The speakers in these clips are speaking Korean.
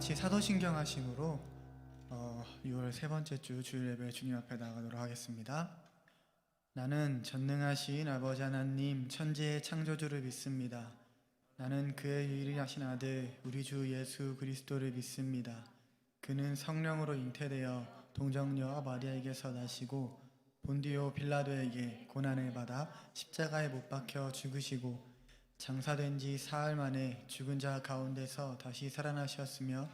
같이 사도신경 하심으로 6월 세 번째 주 주일 예배 주님 앞에 나가도록 하겠습니다. 나는 전능하신 아버지 하나님 천지의 창조주를 믿습니다. 나는 그의 유일하신 아들 우리 주 예수 그리스도를 믿습니다. 그는 성령으로 잉태되어 동정녀 마리아에게서 나시고 본디오 빌라도에게 고난을 받아 십자가에 못 박혀 죽으시고 장사된 지 사흘 만에 죽은 자 가운데서 다시 살아나셨으며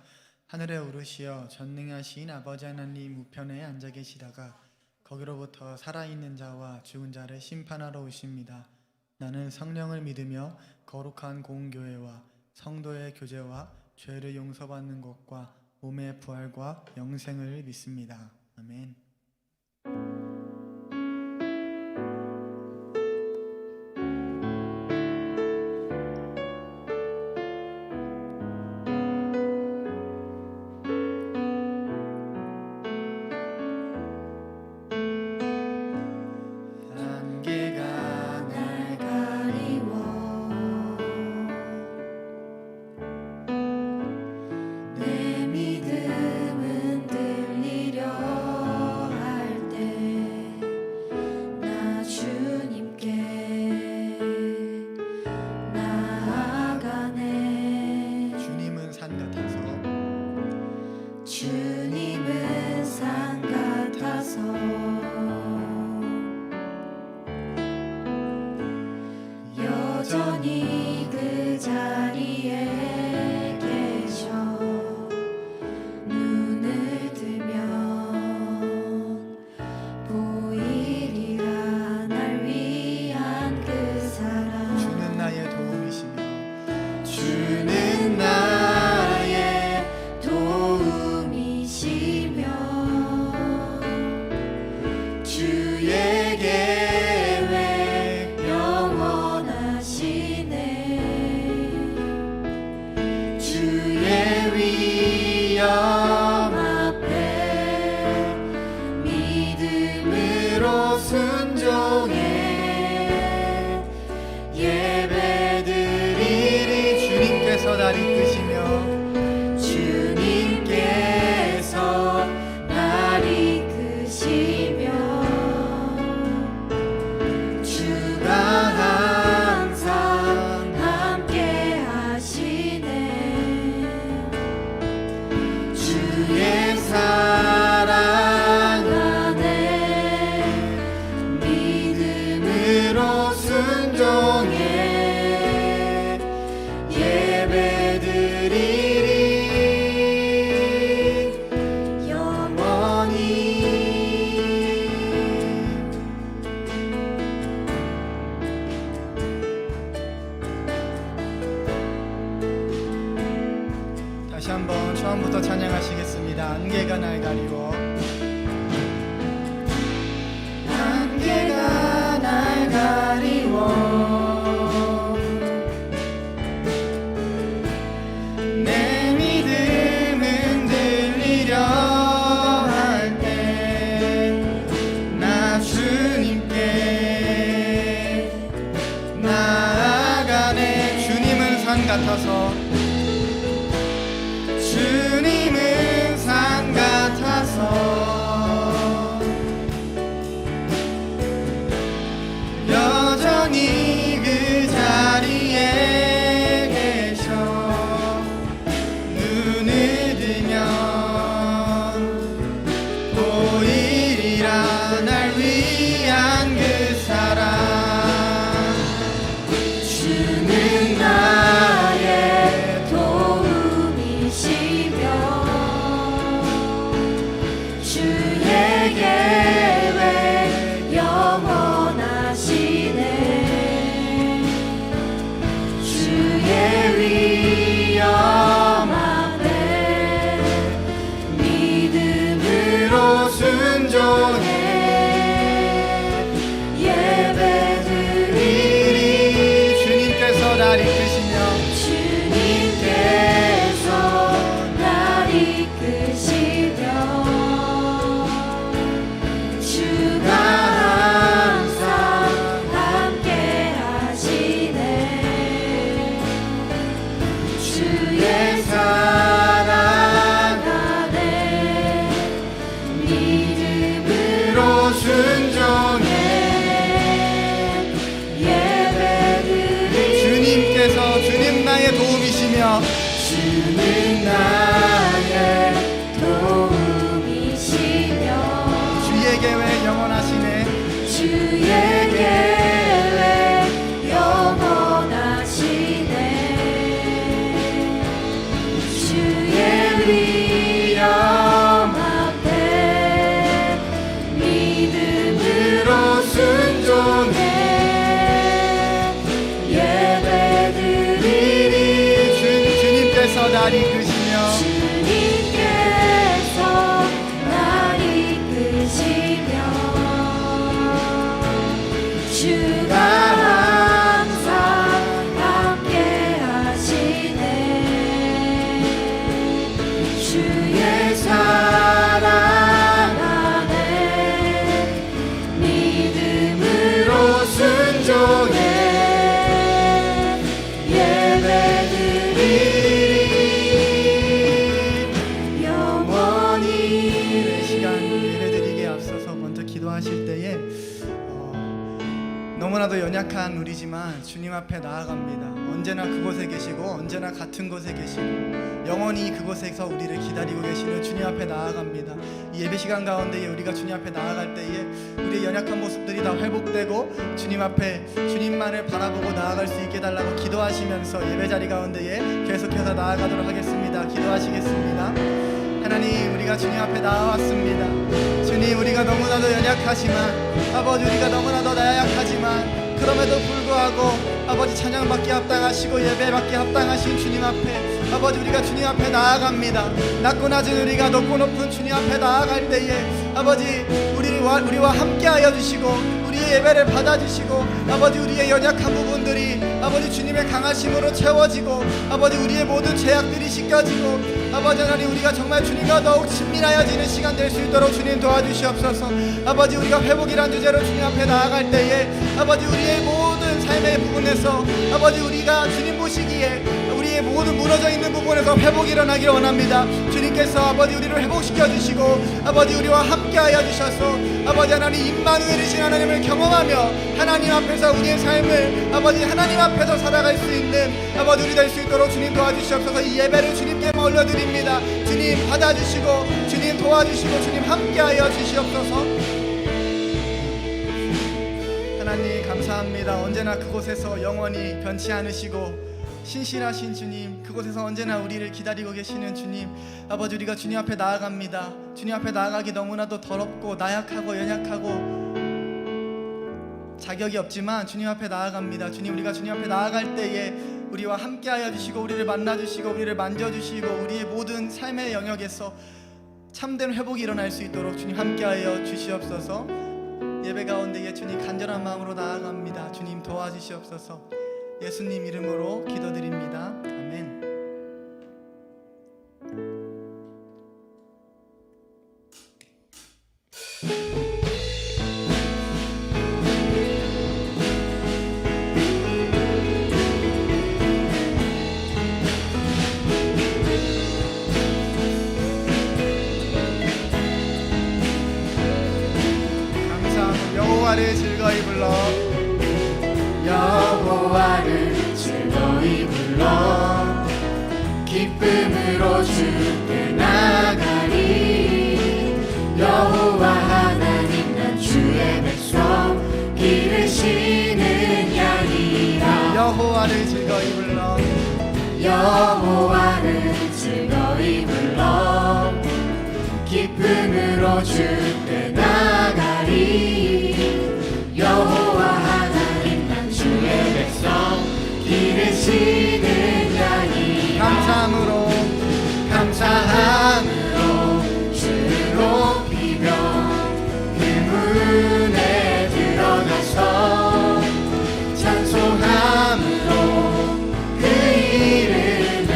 하늘에 오르시어 전능하신 아버지 하나님 우편에 앉아 계시다가 거기로부터 살아있는 자와 죽은 자를 심판하러 오십니다. 나는 성령을 믿으며 거룩한 공교회와 성도의 교제와 죄를 용서받는 것과 몸의 부활과 영생을 믿습니다. 아멘. 여전히 그 자리에 계셔 눈을 뜨면 보이리라 날 위한 그 사랑. 주는 나의 도움이시며 주는 나의 도움이시며 주의 계획 영원하시네. 주의 위엄 앞에 믿음으로 순종해 예배드리리. 주님께서 날 이끄시며 주님께서 날 이끄시며 주가 항상 함께 하시네. 주의 사랑 안에 믿음으로 순종해 예배드리리 영원히. 다시 한번 처음부터 찬양하시겠습니다. 안개가 날 가리워 안개가 날 가리워 내 믿음은 들리려 할 때 나 주님께 나아가네. 주님은 산 같아서 주님은 산 같아서 여전히 그 자리에 계셔 눈을 뜨면 보이리라 날 위한 그 사랑. 주는 나의 도움이시며 주의 계획 영원하시네. 순종해 예배드리 주님 나의 도움이시며 주는 나의 도움이시며 주의 계획 영원하시네 주의 계획 영원하시네 주의 위엄 앞에 믿음으로 순종해 예배드리리 주님께서 날 이끄시며 주님께서 날 이끄시며 주가 항상 함께 하시네 주의 사랑 안에 믿음으로 순종해 예배드리리 영원히 이 시간 예배드리기에 앞서서 먼저 기도하실 때에 너무나도 연약한 우리지만 주님 앞에 나아갑니다. 언제나 그곳에 계시고 언제나 같은 곳에 계시고 영원히 그곳에서 우리를 기다리고 계시는 주님 앞에 나아갑니다. 이 예배 시간 가운데에 우리가 주님 앞에 나아갈 때에 우리의 연약한 모습들이 다 회복되고 주님 앞에 주님만을 바라보고 나아갈 수 있게 달라고 기도하시면서 예배 자리 가운데에 계속해서 나아가도록 하겠습니다. 기도하시겠습니다. 하나님, 우리가 주님 앞에 나와왔습니다. 주님, 우리가 너무나도 연약하지만 아버지, 우리가 너무나도 나약하지만 그럼에도 불구하고 아버지 찬양받기 합당하시고 예배받기 합당하신 주님 앞에 아버지, 우리가 주님 앞에 나아갑니다. 낮고 낮은 우리가 높고 높은 주님 앞에 나아갈 때에 아버지, 우리와 함께하여 주시고 우리의 예배를 받아주시고 아버지, 우리의 연약한 부분들이 아버지 주님의 강하심으로 채워지고 아버지, 우리의 모든 죄악들이 씻겨지고 아버지 하나님, 우리가 정말 주님과 더욱 친밀하여지는 시간 될 수 있도록 주님 도와주시옵소서. 아버지, 우리가 회복이란 주제로 주님 앞에 나아갈 때에 아버지, 우리의 모든 삶의 부분에서 아버지, 우리가 주님 보시기에 우리의 모든 무너져 있는 부분에서 회복이 일어나기를 원합니다. 주님께서 아버지 우리를 회복시켜 주시고 아버지 우리와 함께하여 주셔서 아버지 하나님 임마누엘이신 하나님을 경험하며 하나님 앞에서 우리의 삶을 아버지 하나님 앞에서 살아갈 수 있는 아버지 우리 될 수 있도록 주님 도와주시옵소서. 이 예배를 주님께 올려드립니다. 주님 받아주시고 주님 도와주시고 주님 함께하여 주시옵소서. 하나님 감사합니다. 언제나 그곳에서 영원히 변치 않으시고 신실하신 주님, 그곳에서 언제나 우리를 기다리고 계시는 주님, 아버지, 우리가 주님 앞에 나아갑니다. 주님 앞에 나아가기 너무나도 더럽고 나약하고 연약하고 자격이 없지만 주님 앞에 나아갑니다. 주님, 우리가 주님 앞에 나아갈 때에 우리와 함께하여 주시고 우리를 만나주시고 우리를 만져주시고 우리의 모든 삶의 영역에서 참된 회복이 일어날 수 있도록 주님 함께하여 주시옵소서. 예배 가운데에 주님 간절한 마음으로 나아갑니다. 주님 도와주시옵소서. 예수님 이름으로 기도드립니다. 아멘. 감사하고 여호와를 즐거이 불러 여호와를 즐거이 불러 기쁨으로 주께 나가리. 여호와 하나님 난 주의 백성 기르시는 양이라. 여호와를 즐거이 불러 여호와를 즐거이 불러 기쁨으로 주께 나가리. 여호와 하나님 난 주의 백성 기르시는 양이. 감사함으로 주를 높이며 그 문에 들어가서 찬송함으로 그 이름을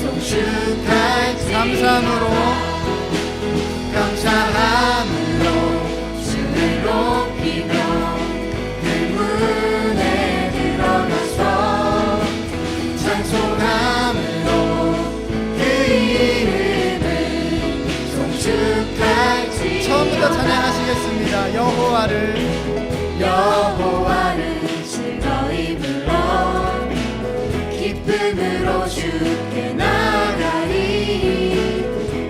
송축할지. 감사함으로 감사함으로 시작. 여호와를 즐거이 불러 기쁨으로 주께 나가리.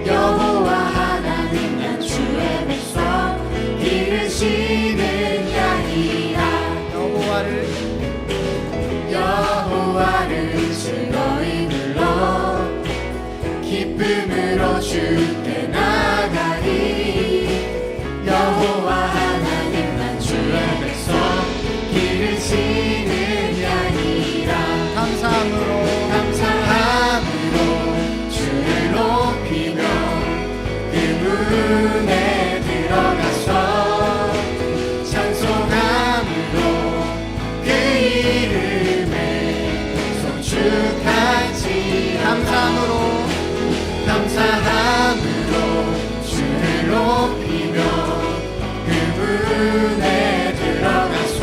여호와 하나님 난 주의 백성 기르시는 양이라. 여호와를 즐거이 불러 기쁨으로 주께 나가리. 여호와 하나님 난 주의 백성 기르시는 양이라. 감사함으로 주를 높이며 그 문에 들어가서 찬송함으로 그 이름을 송축할지. 감사함으로 주를 높이며 그 문에 들어가서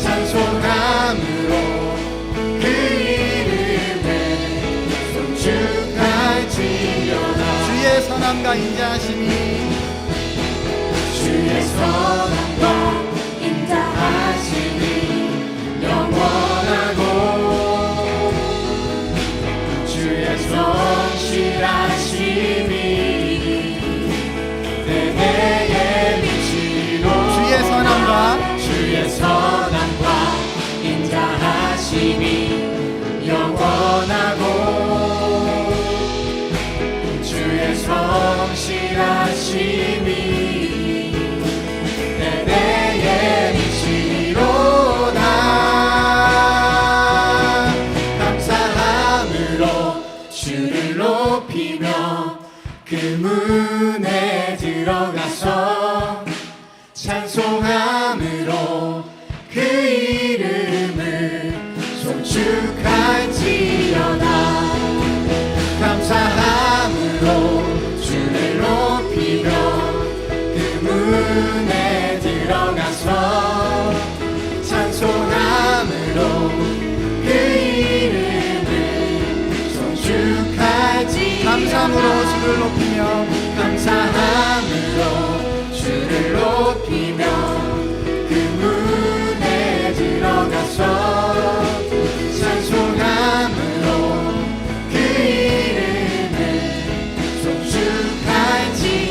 찬송함으로 그 이름을 송축할지어다. 주의 선함과 인자하심이 영원하고 주의 성실하심이 대대에 미치고. 주의 선함과 인자하심이 영원하고 주의 성실하심이 대대에 미치로다. 감사함으로 주를 높이며 그 문에 들어가서 찬송함으로 그 이름을 송축할지어다. 감사함으로 주를 높이며 그 문에 들어가서 찬송함으로 그 이름을 송축할지어다. 감사함으로 주를 높이며 그 문에 들어가서 찬송함으로 그 이름을 송축할지어다.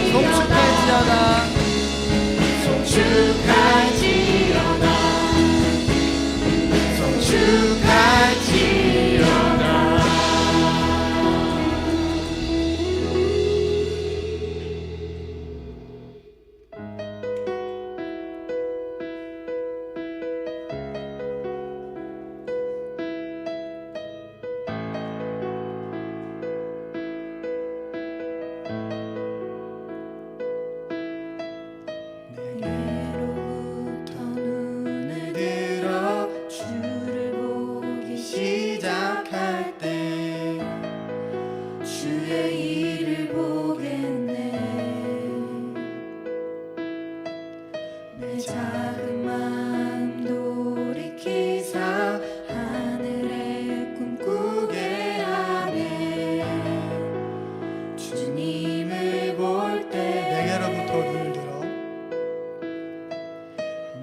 내게로부터 눈을 들어 주를 보기 시작할 때 주의 일을 보겠네. 내 작은 마음 돌이키사 하늘의 꿈꾸게 하네. 주님을 볼 때 내게로부터 눈을 들어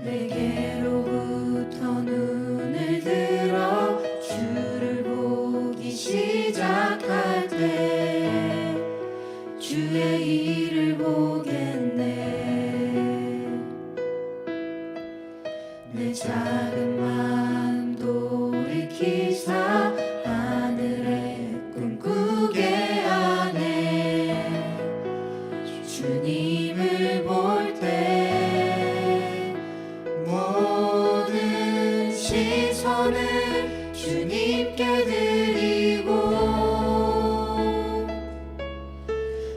내게로부터 눈을 들어 주를 보기 시작할 때 주의 일을 보겠네. 내 작은 마음 돌이키사 하늘의 꿈꾸게 하네. 주님을 볼 때 모든 시선을 주님께 드리고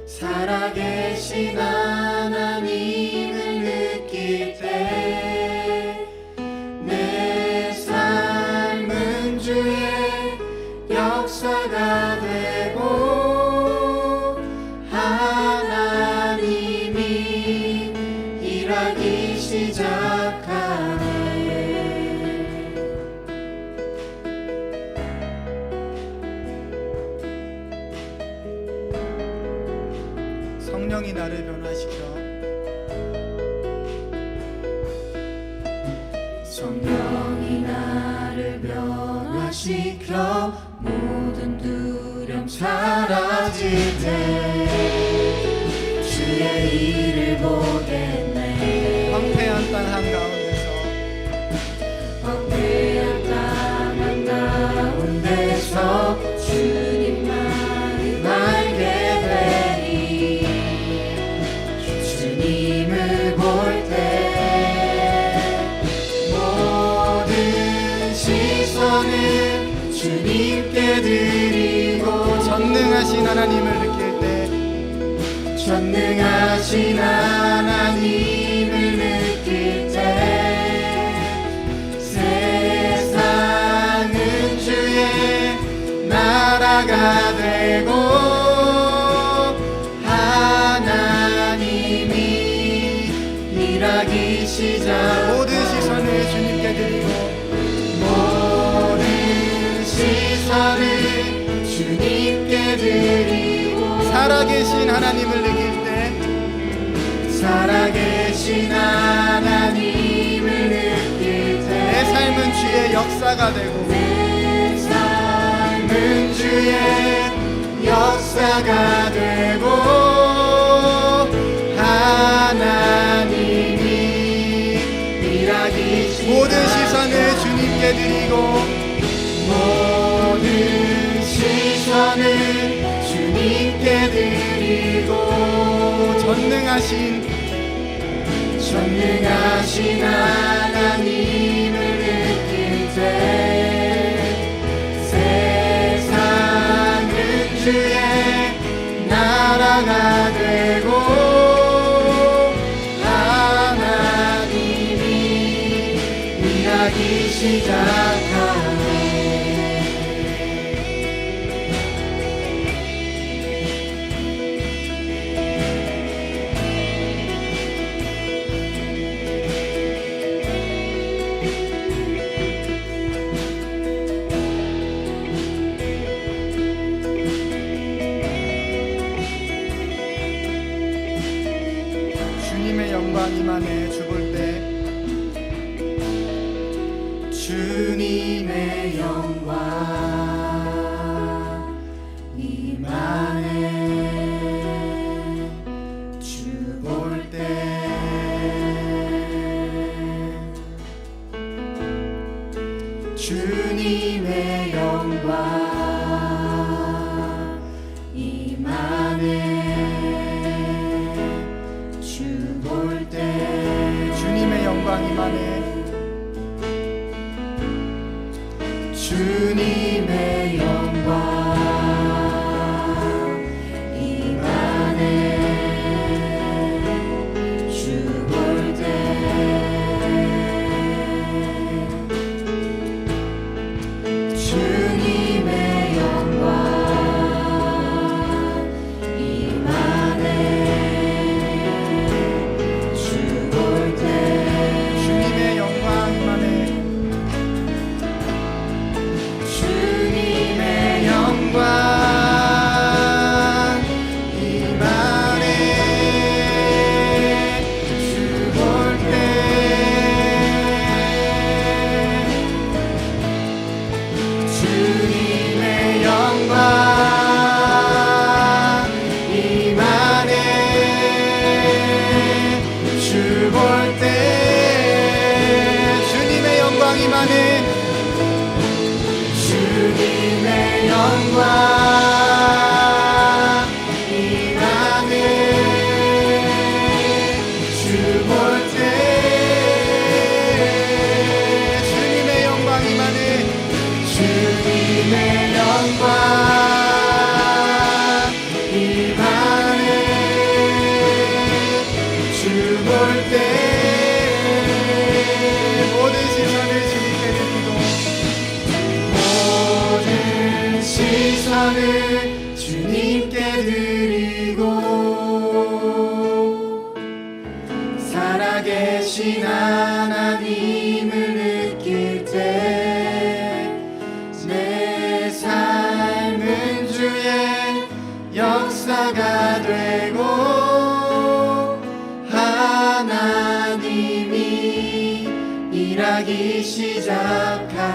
살아계신 하나님을 느낄 때 내 삶은 주의 역사가 되고 하나님이 일하기 시작하네. 성령이 나를 변화시켜 성령이 나를 변화시켜 모든 두려움 사라질 때 주의 일을 보겠네. 황폐한 땅 한가운데서 황폐한 땅 한가운데서 주님만을 알게 되리. 주님을 볼 때 모든 시선을 주님께 드리고 전능하신 하나님을 느낄 때 전능하신 하나님을 느낄 때 세상은 주의 나라가 되고 하나님이 일하기 시작. 모든 시선을 주님께 드리고 모든 시선을 주님께 드리고 살아계신 하나님을 느낄 때 살아계신 하나님을 느낄 때 내 삶은 주의 역사가 되고 내 삶은 주의 역사가 되고 하나님이 일하기 시작. 모든 시선을 주님께 드리고 모든 시선을 주님께 드리고 전능하신 하나님을 느낄 때 세상은 주의 나라가 되고 하나님이 일하기 시작하네. 주님의 영광 임하네 주볼 때 주님의 영광 임하네 주 볼 때 주님의 영광 임하네 주 볼 때 주님의 영광 임하네 주님의 영광 임하네 주 볼 때 주님의 영광 임하네 주 볼 때 주님의 영광 임하네 주님의 영광 임하네 주 볼 때 주님의 영광 임하네 주 볼 때 주님의 영광 임하네 주님의 영광 임하네 주 볼 때 주님의 영광 임하네 주님의 영광 임하네 주 볼 때 모든 시선을 주님께 드리고 모든 시선을 주님께 드리고 살아계신 하나님을 느낄 때 내 삶은 주의 역사가 되고 하나님이 일하기 시작하네.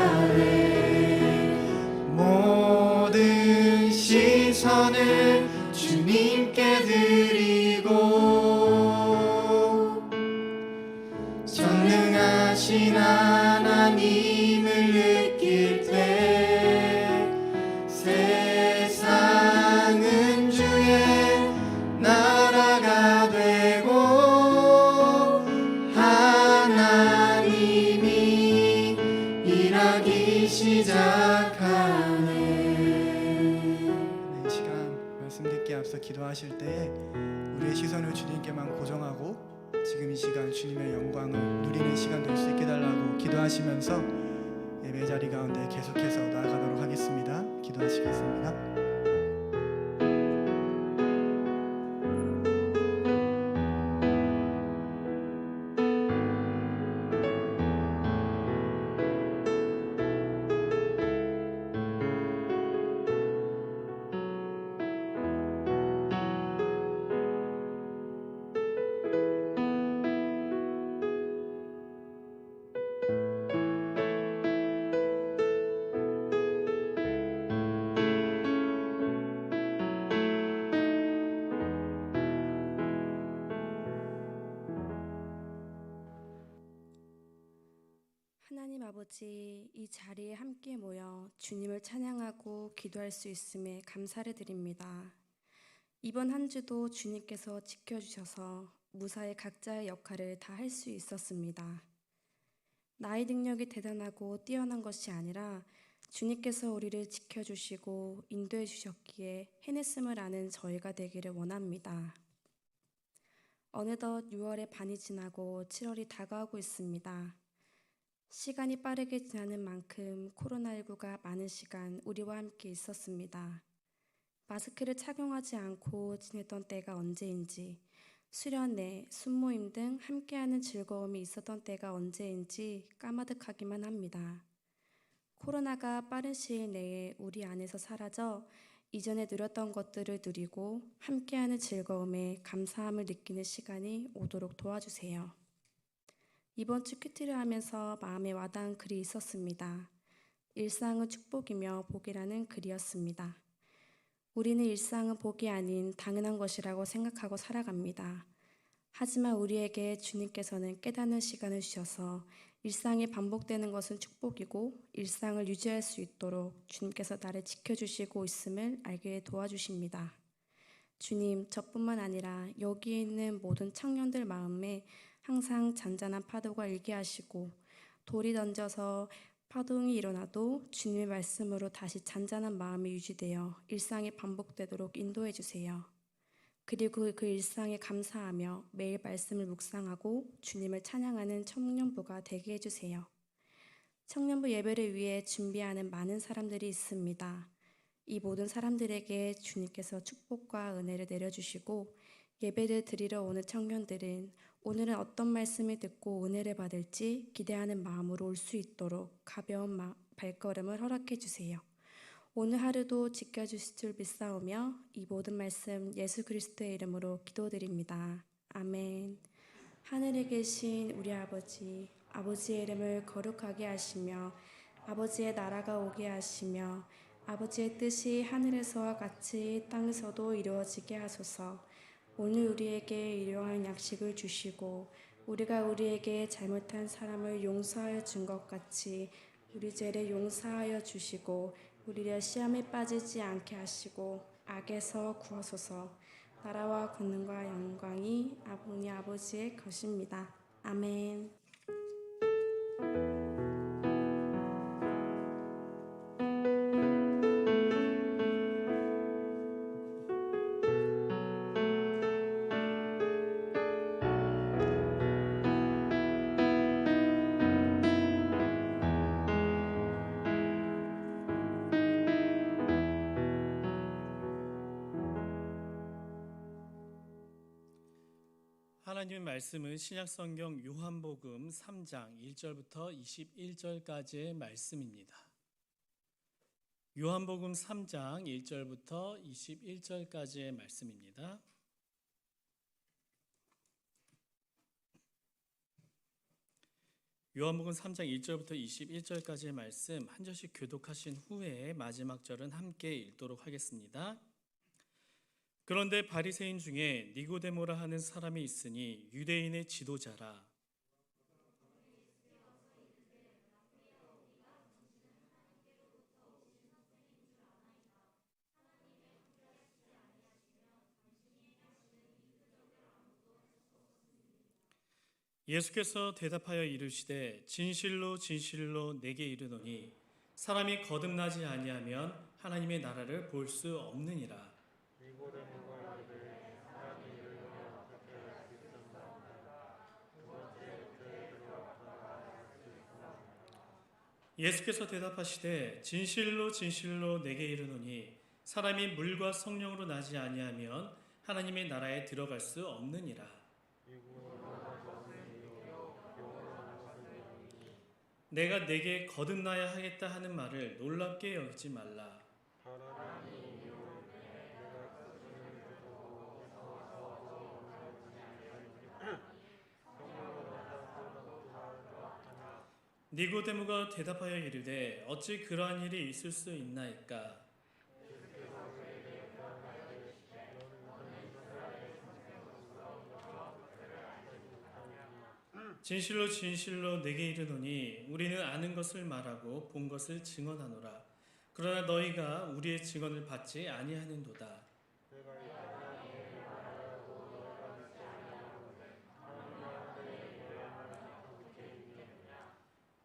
모든 시선을 주님께 드리고 전능하신 하나님을 느낄 때 세상은 주의 나라가 되고 하나님이 일하기 시작하네. 이 시간 말씀 듣기 앞서 기도하실 때 우리의 시선을 주님께만 고정하고 지금 이 시간 주님의 영광을 누리는 시간 될 수 있게 달라고 기도하시면서 예배 자리 가운데 계속해서 나아가도록 하겠습니다. 기도하시겠습니다. 하나님 아버지, 이 자리에 함께 모여 주님을 찬양하고 기도할 수 있음에 감사를 드립니다. 이번 한 주도 주님께서 지켜주셔서 무사히 각자의 역할을 다 할 수 있었습니다. 나의 능력이 대단하고 뛰어난 것이 아니라 주님께서 우리를 지켜주시고 인도해 주셨기에 해냈음을 아는 저희가 되기를 원합니다. 어느덧 6월의 반이 지나고 7월이 다가오고 있습니다. 시간이 빠르게 지나는 만큼 코로나19가 많은 시간 우리와 함께 있었습니다. 마스크를 착용하지 않고 지냈던 때가 언제인지, 수련회, 순모임 등 함께하는 즐거움이 있었던 때가 언제인지 까마득하기만 합니다. 코로나가 빠른 시일 내에 우리 안에서 사라져 이전에 누렸던 것들을 누리고 함께하는 즐거움에 감사함을 느끼는 시간이 오도록 도와주세요. 이번 주 큐티를 하면서 마음에 와닿은 글이 있었습니다. 일상은 축복이며 복이라는 글이었습니다. 우리는 일상은 복이 아닌 당연한 것이라고 생각하고 살아갑니다. 하지만 우리에게 주님께서는 깨닫는 시간을 주셔서 일상이 반복되는 것은 축복이고 일상을 유지할 수 있도록 주님께서 나를 지켜주시고 있음을 알게 도와주십니다. 주님, 저뿐만 아니라 여기에 있는 모든 청년들 마음에 항상 잔잔한 파도가 일게 하시고 돌이 던져서 파동이 일어나도 주님의 말씀으로 다시 잔잔한 마음이 유지되어 일상이 반복되도록 인도해 주세요. 그리고 그 일상에 감사하며 매일 말씀을 묵상하고 주님을 찬양하는 청년부가 되게 해주세요. 청년부 예배를 위해 준비하는 많은 사람들이 있습니다. 이 모든 사람들에게 주님께서 축복과 은혜를 내려주시고 예배를 드리러 오는 청년들은 오늘은 어떤 말씀을 듣고 은혜를 받을지 기대하는 마음으로 올 수 있도록 가벼운 발걸음을 허락해 주세요. 오늘 하루도 지켜주실 줄 믿사오며 이 모든 말씀 예수 그리스도의 이름으로 기도드립니다. 아멘. 하늘에 계신 우리 아버지, 아버지의 이름을 거룩하게 하시며 아버지의 나라가 오게 하시며 아버지의 뜻이 하늘에서와 같이 땅에서도 이루어지게 하소서. 오늘 우리에게 일용할 양식을 주시고 우리가 우리에게 잘못한 사람을 용서하여 준 것 같이 우리 죄를 용서하여 주시고 우리를 시험에 빠지지 않게 하시고 악에서 구하소서. 나라와 권능과 영광이 우리 아버지의 것입니다. 아멘. 하나님의 말씀은 신약성경 요한복음 3장 1절부터 21절까지의 말씀입니다. 요한복음 3장 1절부터 21절까지의 말씀입니다. 요한복음 3장 1절부터 21절까지의 말씀 한 절씩 교독하신 후에 마지막 절은 함께 읽도록 하겠습니다. 그런데 바리새인 중에 니고데모라 하는 사람이 있으니 유대인의 지도자라. 예수께서 대답하여 이르시되 진실로 진실로 내게 이르노니 사람이 거듭나지 아니하면 하나님의 나라를 볼 수 없느니라. 예수께서 대답하시되 진실로 진실로 내게 이르노니 사람이 물과 성령으로 나지 아니하면 하나님의 나라에 들어갈 수 없느니라. 내가 내게 거듭나야 하겠다 하는 말을 놀랍게 여기지 말라. 니고데모가 대답하여 이르되 어찌 그러한 일이 있을 수 있나이까? 진실로 진실로 내게 이르노니 우리는 아는 것을 말하고 본 것을 증언하노라. 그러나 너희가 우리의 증언을 받지 아니하는도다.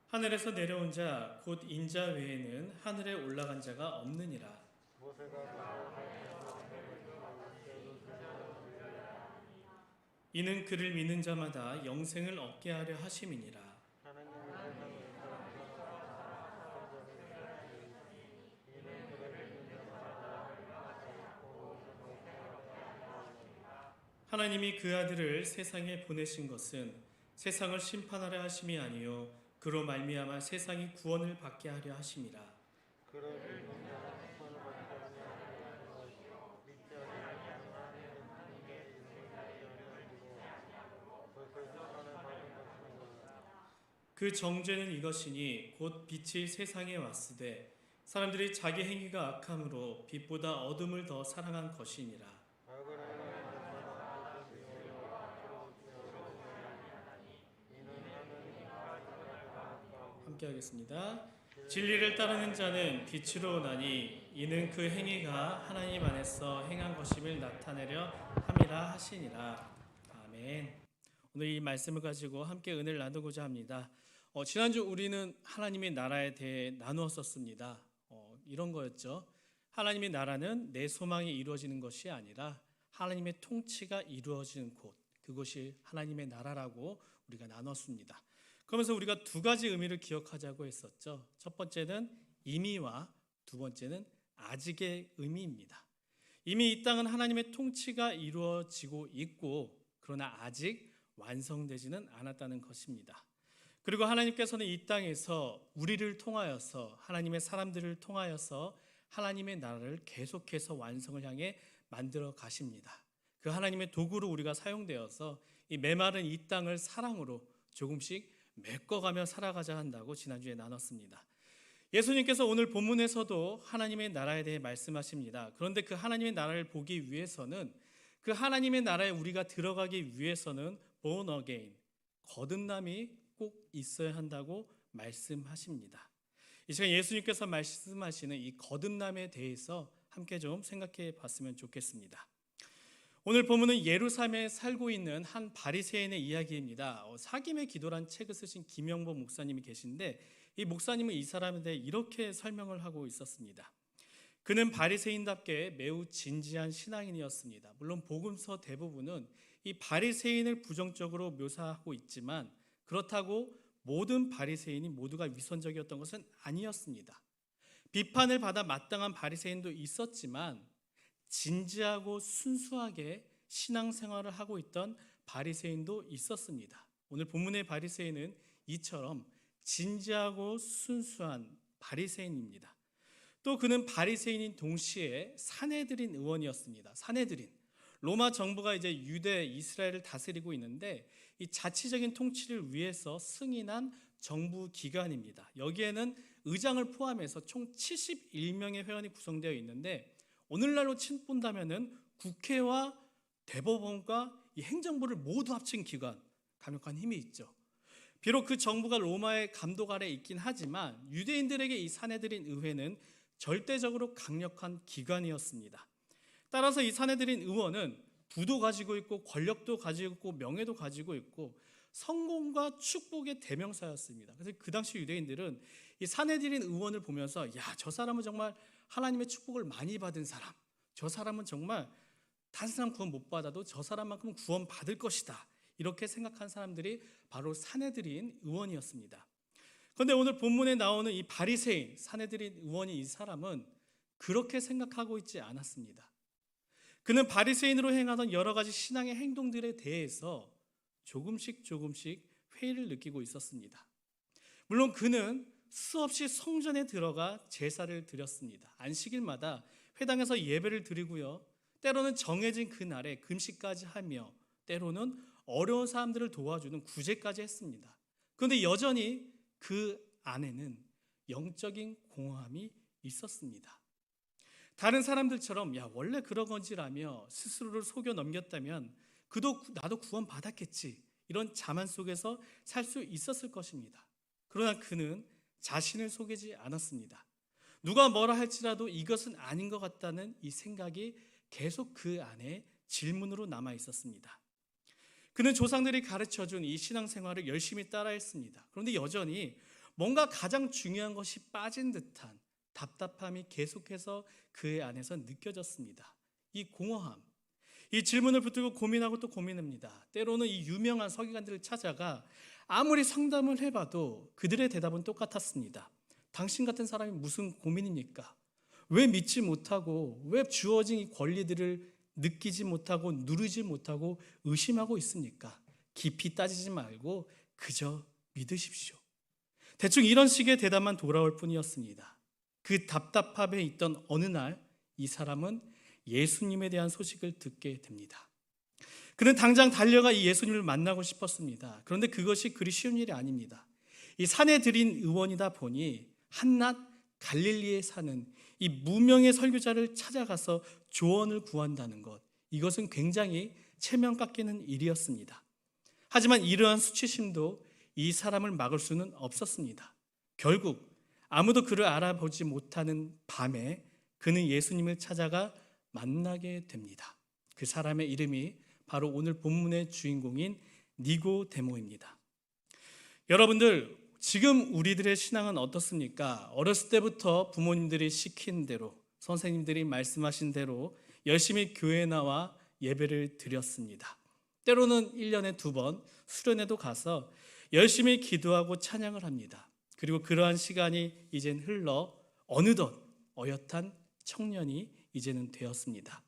하늘에서 내려온 자 곧 인자 외에는 하늘에 올라간 자가 없느니라. 이는 그를 믿는 자마다 영생을 얻게 하려 하심이니라. 하나님이 그 아들을 세상에 보내신 것은 세상을 심판하려 하심이 아니요 그로 말미암아 세상이 구원을 받게 하려 하심이라. 그 정죄는 이것이니 곧 빛이 세상에 왔으되 사람들이 자기 행위가 악함으로 빛보다 어둠을 더 사랑한 것이니라. 함께 하겠습니다. 진리를 따르는 자는 빛으로 오나니 이는 그 행위가 하나님 안에서 행한 것임을 나타내려 함이라 하시니라. 아멘. 오늘 이 말씀을 가지고 함께 은혜를 나누고자 합니다. 지난주 우리는 하나님의 나라에 대해 나누었었습니다. 이런 거였죠. 하나님의 나라는 내 소망이 이루어지는 것이 아니라 하나님의 통치가 이루어지는 곳, 그것이 하나님의 나라라고 우리가 나눴습니다. 그러면서 우리가 두 가지 의미를 기억하자고 했었죠. 첫 번째는 이미와 두 번째는 아직의 의미입니다. 이미 이 땅은 하나님의 통치가 이루어지고 있고 그러나 아직 완성되지는 않았다는 것입니다. 그리고 하나님께서는 이 땅에서 우리를 통하여서 하나님의 사람들을 통하여서 하나님의 나라를 계속해서 완성을 향해 만들어 가십니다. 그 하나님의 도구로 우리가 사용되어서 이 메마른 이 땅을 사랑으로 조금씩 메꿔가며 살아가자 한다고 지난주에 나눴습니다. 예수님께서 오늘 본문에서도 하나님의 나라에 대해 말씀하십니다. 그런데 그 하나님의 나라를 보기 위해서는 그 하나님의 나라에 우리가 들어가기 위해서는 born again, 거듭남이 꼭 있어야 한다고 말씀하십니다. 이 시간 예수님께서 말씀하시는 이 거듭남에 대해서 함께 좀 생각해 봤으면 좋겠습니다. 오늘 본문은 예루살렘에 살고 있는 한 바리새인의 이야기입니다. 사김의 기도란 책을 쓰신 김영보 목사님이 계신데 이 목사님은 이 사람에 대해 이렇게 설명을 하고 있었습니다. 그는 바리새인답게 매우 진지한 신앙인이었습니다. 물론 복음서 대부분은 이 바리새인을 부정적으로 묘사하고 있지만 그렇다고 모든 바리새인이 모두가 위선적이었던 것은 아니었습니다. 비판을 받아 마땅한 바리새인도 있었지만 진지하고 순수하게 신앙생활을 하고 있던 바리새인도 있었습니다. 오늘 본문의 바리새인은 이처럼 진지하고 순수한 바리새인입니다. 또 그는 바리새인인 동시에 사내들인 의원이었습니다. 사내들인 로마 정부가 이제 유대 이스라엘을 다스리고 있는데 이 자치적인 통치를 위해서 승인한 정부 기관입니다. 여기에는 의장을 포함해서 총 71명의 회원이 구성되어 있는데 오늘날로 본다면은 국회와 대법원과 이 행정부를 모두 합친 기관, 강력한 힘이 있죠. 비록 그 정부가 로마의 감독 아래 있긴 하지만 유대인들에게 이 사내들인 의회는 절대적으로 강력한 기관이었습니다. 따라서 이 사내들인 의원은 부도 가지고 있고 권력도 가지고 있고 명예도 가지고 있고 성공과 축복의 대명사였습니다. 그래서 그 당시 유대인들은 이 사내들인 의원을 보면서 야, 저 사람은 정말 하나님의 축복을 많이 받은 사람, 저 사람은 정말 다른 사람 구원 못 받아도 저 사람만큼은 구원 받을 것이다, 이렇게 생각한 사람들이 바로 사내들인 의원이었습니다. 그런데 오늘 본문에 나오는 이 바리새인 사내들인 의원이 이 사람은 그렇게 생각하고 있지 않았습니다. 그는 바리새인으로 행하던 여러 가지 신앙의 행동들에 대해서 조금씩 회의를 느끼고 있었습니다. 물론 그는 수없이 성전에 들어가 제사를 드렸습니다. 안식일마다 회당에서 예배를 드리고요, 때로는 정해진 그날에 금식까지 하며 때로는 어려운 사람들을 도와주는 구제까지 했습니다. 그런데 여전히 그 안에는 영적인 공허함이 있었습니다. 다른 사람들처럼 야, 원래 그런 건지라며 스스로를 속여 넘겼다면 나도 구원 받았겠지, 이런 자만 속에서 살 수 있었을 것입니다. 그러나 그는 자신을 속이지 않았습니다. 누가 뭐라 할지라도 이것은 아닌 것 같다는 이 생각이 계속 그 안에 질문으로 남아 있었습니다. 그는 조상들이 가르쳐준 이 신앙생활을 열심히 따라했습니다. 그런데 여전히 뭔가 가장 중요한 것이 빠진 듯한 답답함이 계속해서 그의 안에서 느껴졌습니다. 이 공허함, 이 질문을 붙들고 고민하고 또 고민합니다. 때로는 이 유명한 서기관들을 찾아가 아무리 상담을 해봐도 그들의 대답은 똑같았습니다. 당신 같은 사람이 무슨 고민입니까? 왜 믿지 못하고 왜 주어진 이 권리들을 느끼지 못하고 누리지 못하고 의심하고 있습니까? 깊이 따지지 말고 그저 믿으십시오. 대충 이런 식의 대답만 돌아올 뿐이었습니다. 그 답답함에 있던 어느 날 이 사람은 예수님에 대한 소식을 듣게 됩니다. 그는 당장 달려가 이 예수님을 만나고 싶었습니다. 그런데 그것이 그리 쉬운 일이 아닙니다. 이 산에 들인 의원이다 보니 한낱 갈릴리에 사는 이 무명의 설교자를 찾아가서 조언을 구한다는 것, 이것은 굉장히 체면 깎이는 일이었습니다. 하지만 이러한 수치심도 이 사람을 막을 수는 없었습니다. 결국 아무도 그를 알아보지 못하는 밤에 그는 예수님을 찾아가 만나게 됩니다. 그 사람의 이름이 바로 오늘 본문의 주인공인 니고데모입니다. 여러분들, 지금 우리들의 신앙은 어떻습니까? 어렸을 때부터 부모님들이 시킨 대로, 선생님들이 말씀하신 대로 열심히 교회에 나와 예배를 드렸습니다. 때로는 1년에 2번 수련회도 가서 열심히 기도하고 찬양을 합니다. 그리고 그러한 시간이 이젠 흘러 어느덧 어엿한 청년이 이제는 되었습니다.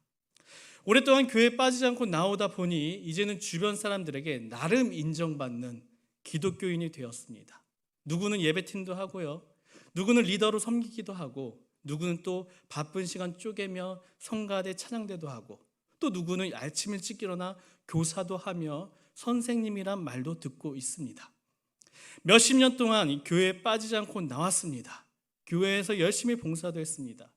오랫동안 교회에 빠지지 않고 나오다 보니 이제는 주변 사람들에게 나름 인정받는 기독교인이 되었습니다. 누구는 예배팀도 하고요, 누구는 리더로 섬기기도 하고, 누구는 또 바쁜 시간 쪼개며 성가대 찬양대도 하고, 또 누구는 아침 일찍 일어나 교사도 하며 선생님이란 말도 듣고 있습니다. 몇십 년 동안 이 교회에 빠지지 않고 나왔습니다. 교회에서 열심히 봉사도 했습니다.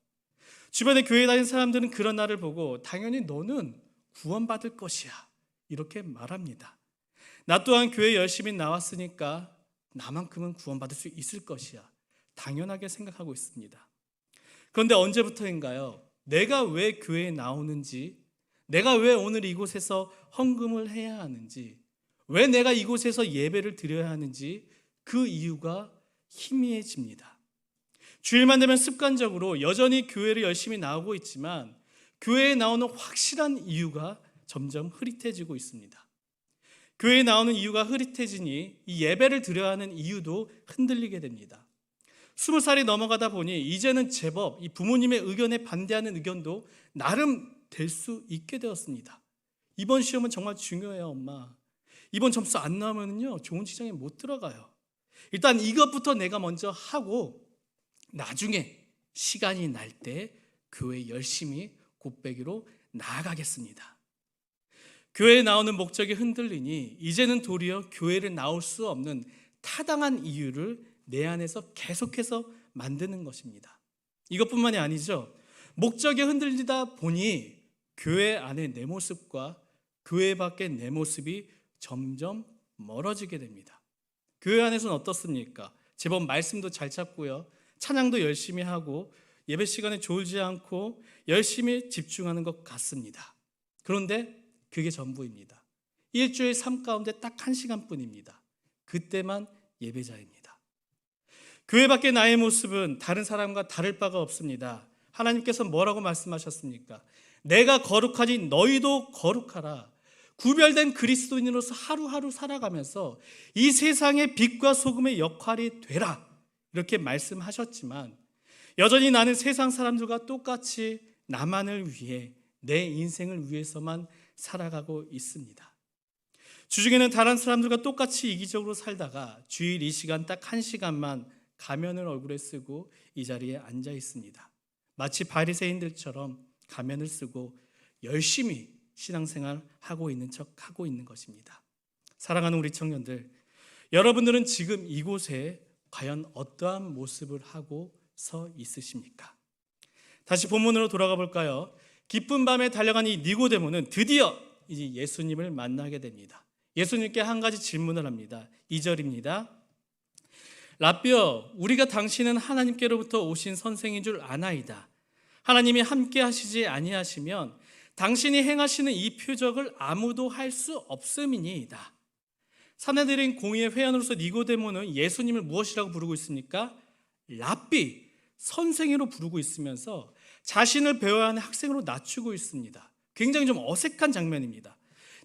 주변에 교회 다니는 사람들은 그런 나를 보고 당연히 너는 구원받을 것이야, 이렇게 말합니다. 나 또한 교회 열심히 나왔으니까 나만큼은 구원받을 수 있을 것이야, 당연하게 생각하고 있습니다. 그런데 언제부터인가요? 내가 왜 교회에 나오는지, 내가 왜 오늘 이곳에서 헌금을 해야 하는지, 왜 내가 이곳에서 예배를 드려야 하는지 그 이유가 희미해집니다. 주일만 되면 습관적으로 여전히 교회를 열심히 나오고 있지만 교회에 나오는 확실한 이유가 점점 흐릿해지고 있습니다. 교회에 나오는 이유가 흐릿해지니 이 예배를 드려야 하는 이유도 흔들리게 됩니다. 20살이 넘어가다 보니 이제는 제법 이 부모님의 의견에 반대하는 의견도 나름 될 수 있게 되었습니다. 이번 시험은 정말 중요해요, 엄마. 이번 점수 안 나오면요 좋은 직장에 못 들어가요. 일단 이것부터 내가 먼저 하고 나중에 시간이 날 때 교회 열심히 곱배기로 나아가겠습니다. 교회에 나오는 목적이 흔들리니 이제는 도리어 교회를 나올 수 없는 타당한 이유를 내 안에서 계속해서 만드는 것입니다. 이것뿐만이 아니죠. 목적에 흔들리다 보니 교회 안에 내 모습과 교회 밖의 내 모습이 점점 멀어지게 됩니다. 교회 안에서는 어떻습니까? 제법 말씀도 잘 찾고요, 찬양도 열심히 하고 예배 시간에 졸지 않고 열심히 집중하는 것 같습니다. 그런데 그게 전부입니다. 일주일 삶 가운데 딱 1시간뿐입니다. 그때만 예배자입니다. 교회 밖의 나의 모습은 다른 사람과 다를 바가 없습니다. 하나님께서 뭐라고 말씀하셨습니까? 내가 거룩하니 너희도 거룩하라. 구별된 그리스도인으로서 하루하루 살아가면서 이 세상의 빛과 소금의 역할이 되라, 이렇게 말씀하셨지만 여전히 나는 세상 사람들과 똑같이 나만을 위해, 내 인생을 위해서만 살아가고 있습니다. 주중에는 다른 사람들과 똑같이 이기적으로 살다가 주일 이 시간 딱 1시간만 가면을 얼굴에 쓰고 이 자리에 앉아 있습니다. 마치 바리새인들처럼 가면을 쓰고 열심히 신앙생활 하고 있는 척 하고 있는 것입니다. 사랑하는 우리 청년들, 여러분들은 지금 이곳에 과연 어떠한 모습을 하고 서 있으십니까? 다시 본문으로 돌아가 볼까요? 기쁜 밤에 달려간 이 니고데모는 드디어 이제 예수님을 만나게 됩니다. 예수님께 한 가지 질문을 합니다. 2절입니다. 라비여, 우리가 당신은 하나님께로부터 오신 선생인 줄 아나이다. 하나님이 함께 하시지 아니하시면 당신이 행하시는 이 표적을 아무도 할 수 없음이니이다. 사내들인 공의의 회원으로서 니고데모는 예수님을 무엇이라고 부르고 있습니까? 랍비, 선생으로 부르고 있으면서 자신을 배워야 하는 학생으로 낮추고 있습니다. 굉장히 좀 어색한 장면입니다.